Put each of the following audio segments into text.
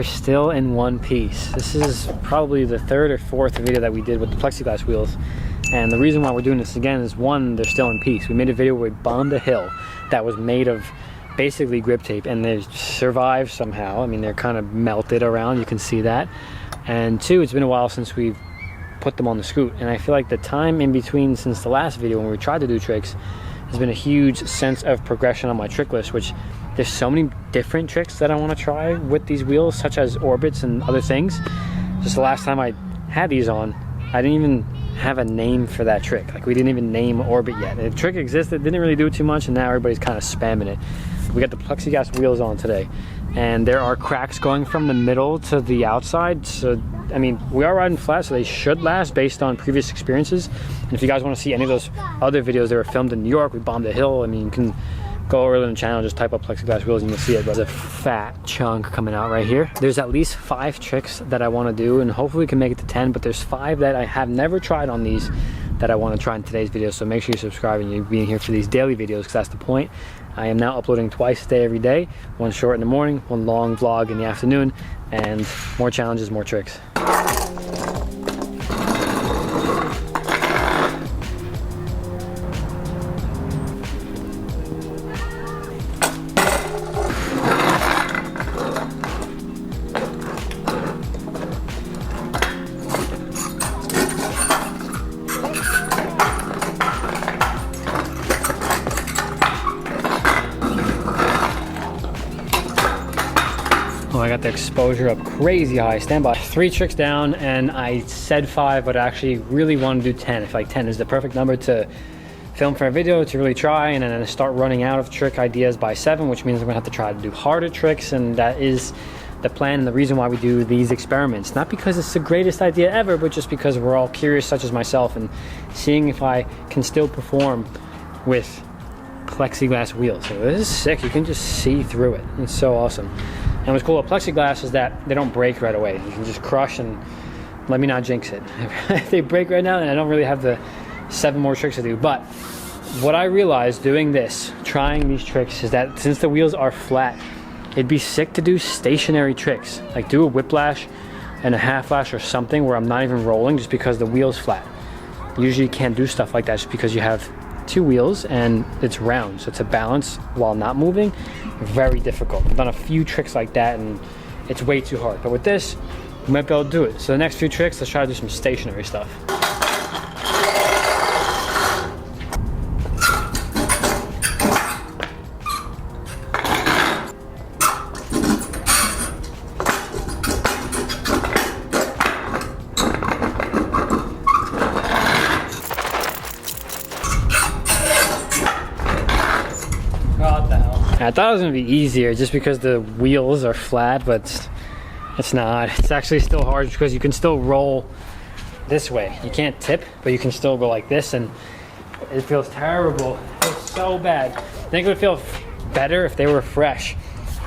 Still in one piece. This is probably the third or fourth video that we did with the plexiglass wheels, and the reason why we're doing this again is, one, they're still in piece. We made a video where we bombed a hill that was made of basically grip tape, and they survived somehow. I mean, they're kind of melted around, you can see that. And two, it's been a while since we've put them on the scoot, and I feel like the time in between since the last video when we tried to do tricks has been a huge sense of progression on my trick list, which there's so many different tricks that I want to try with these wheels, such as orbits and other things. Just the last time I had these on, I didn't even have a name for that trick. Like, we didn't even name orbit yet. The trick existed, didn't really do too much, and now everybody's kind of spamming it. We got the plexiglass wheels on today, and there are cracks going from the middle to the outside. So, I mean, we are riding flat, so they should last based on previous experiences. And if you guys want to see any of those other videos that were filmed in New York, we bombed a hill. I mean, you can go over to the channel, just type up plexiglass wheels and you'll see it. But there's a fat chunk coming out right here. There's at least 5 tricks that I want to do, and hopefully we can make it to 10, but there's 5 that I have never tried on these that I want to try in today's video. So make sure you subscribe and you're being here for these daily videos, because that's the point. I am now uploading twice a day every day, one short in the morning, one long vlog in the afternoon, and more challenges, more tricks. Oh, I got the exposure up crazy high. Stand by. 3 tricks down, and I said 5, but I actually really want to do 10. I feel like 10 is the perfect number to film for a video, to really try, and then I start running out of trick ideas by 7, which means I'm gonna have to try to do harder tricks, and that is the plan and the reason why we do these experiments. Not because it's the greatest idea ever, but just because we're all curious, such as myself, and seeing if I can still perform with plexiglass wheels. So this is sick. You can just see through it. It's so awesome. And what's cool about plexiglass is that they don't break right away. You can just crush, and let me not jinx it. If they break right now, then I don't really have the 7 more tricks to do. But what I realized doing this, trying these tricks, is that since the wheels are flat, it'd be sick to do stationary tricks. Like do a whiplash and a half lash or something where I'm not even rolling, just because the wheel's flat. Usually you can't do stuff like that just because you have 2 wheels and it's round, so to balance while not moving, very difficult. I've done a few tricks like that and it's way too hard, but with this we might be able to do it. So the next few tricks, let's try to do some stationary stuff. I thought it was gonna be easier just because the wheels are flat, but it's not. It's actually still hard because you can still roll this way. You can't tip, but you can still go like this, and it feels terrible. It feels so bad. I think it would feel better if they were fresh.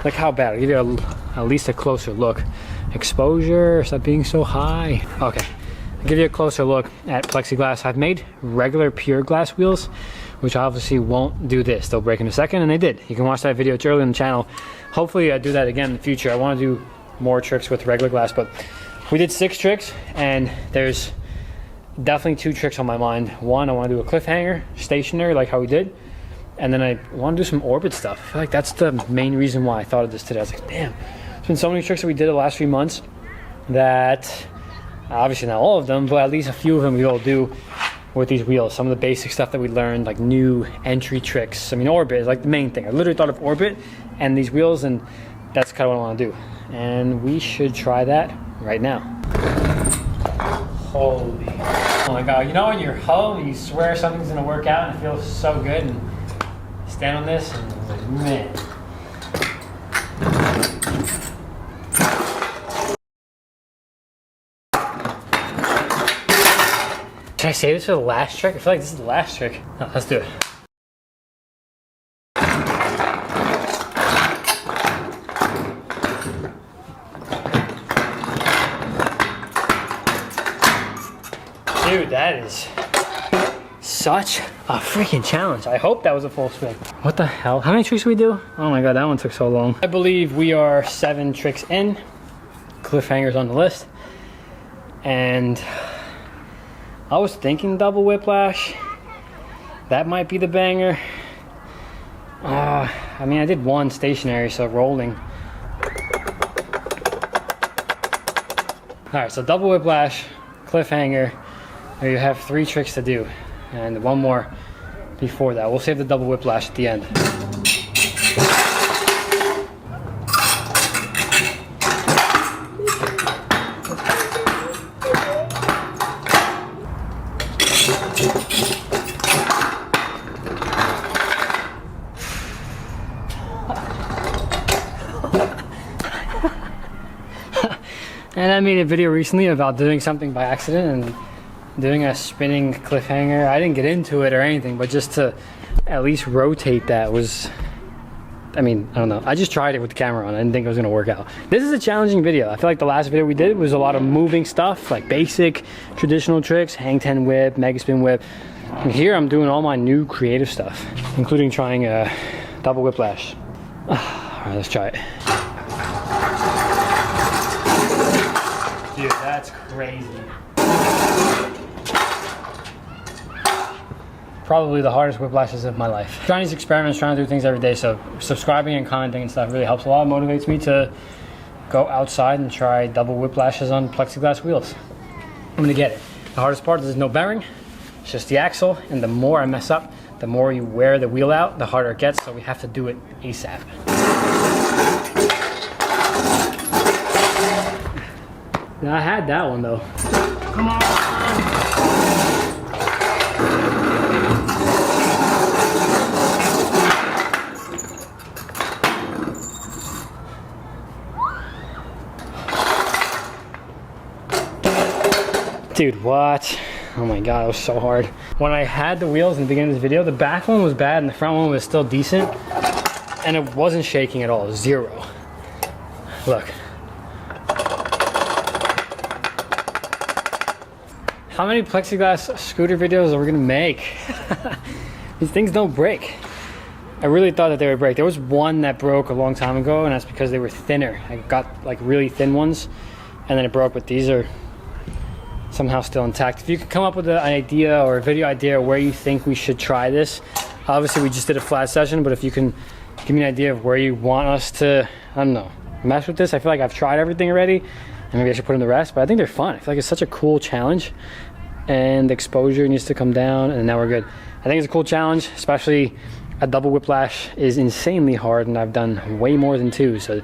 Look how bad. I'll give you at least a closer look. Exposure, stop being so high. Okay, I'll give you a closer look at plexiglass. I've made regular pure glass wheels, which obviously won't do this. They'll break in a second, and they did. You can watch that video, it's early on the channel. Hopefully I do that again in the future. I want to do more tricks with regular glass, but we did 6 tricks, and there's definitely 2 tricks on my mind. One, I want to do a cliffhanger, stationary, like how we did, and then I want to do some orbit stuff. I feel like that's the main reason why I thought of this today. I was like, damn, there's been so many tricks that we did the last few months that, obviously not all of them, but at least a few of them we all do with these wheels. Some of the basic stuff that we learned, like new entry tricks. I mean, orbit is like the main thing. I literally thought of orbit and these wheels, and that's kind of what I want to do. And we should try that right now. Holy, oh my God. You know when you're home and you swear something's gonna work out and it feels so good, and stand on this and it's like, man. Should I save this for the last trick? I feel like this is the last trick. No, let's do it. Dude, that is such a freaking challenge. I hope that was a full spin. What the hell? How many tricks did we do? Oh my God, that one took so long. I believe we are 7 tricks in. cliffhangers on the list. And I was thinking double whiplash. That might be the banger. I mean, I did one stationary, so rolling. Alright, so double whiplash, cliffhanger. Now you have 3 tricks to do, and one more before that. We'll save the double whiplash at the end. And I made a video recently about doing something by accident and doing a spinning cliffhanger. I didn't get into it or anything, but just to at least rotate that was, I mean, I don't know. I just tried it with the camera on. I didn't think it was gonna work out. This is a challenging video. I feel like the last video we did was a lot of moving stuff, like basic traditional tricks, hang 10 whip, mega spin whip. And here I'm doing all my new creative stuff, including trying a double whiplash. All right, let's try it. Dude, that's crazy. Probably the hardest whiplashes of my life. Trying these experiments, trying to do things every day, so subscribing and commenting and stuff really helps a lot. It motivates me to go outside and try double whiplashes on plexiglass wheels. I'm gonna get it. The hardest part is there's no bearing, it's just the axle, and the more I mess up, the more you wear the wheel out, the harder it gets, so we have to do it ASAP. I had that one though. Come on! Dude, what? Oh my god, it was so hard. When I had the wheels in the beginning of this video, the back one was bad and the front one was still decent. And it wasn't shaking at all, 0. Look. How many plexiglass scooter videos are we gonna make? These things don't break. I really thought that they would break. There was one that broke a long time ago, and that's because they were thinner. I got like really thin ones, and then it broke, but these are somehow still intact. If you could come up with an idea or a video idea where you think we should try this, obviously we just did a flat session, but if you can give me an idea of where you want us to, I don't know, mess with this. I feel like I've tried everything already, and maybe I should put in the rest, but I think they're fun. I feel like it's such a cool challenge, and the exposure needs to come down, and now we're good. I think it's a cool challenge, especially a double whiplash is insanely hard, and I've done way more than 2, so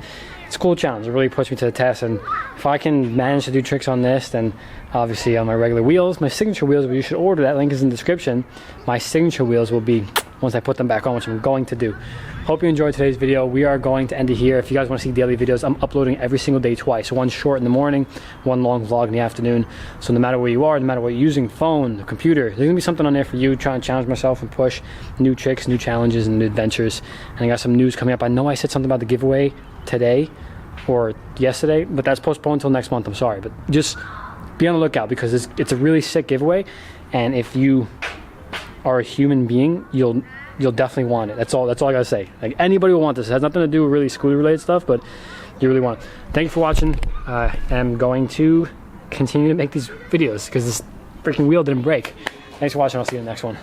it's a cool challenge. It really puts me to the test, and if I can manage to do tricks on this, then obviously on my regular wheels, my signature wheels, but you should order, that link is in the description. My signature wheels will be once I put them back on, which I'm going to do. Hope you enjoyed today's video. We are going to end it here. If you guys want to see daily videos, I'm uploading every single day twice. One short in the morning, one long vlog in the afternoon. So no matter where you are, no matter what you're using, phone, computer, there's gonna be something on there for you, trying to challenge myself and push new tricks, new challenges, and new adventures. And I got some news coming up. I know I said something about the giveaway today or yesterday, but that's postponed until next month. I'm sorry, but just be on the lookout because it's a really sick giveaway. And if you are a human being, you'll definitely want it. That's all I gotta say. Like, anybody will want this. It has nothing to do with really scooter related stuff, but you really want it. Thank you for watching. I am going to continue to make these videos because this freaking wheel didn't break. Thanks for watching. I'll see you in the next one.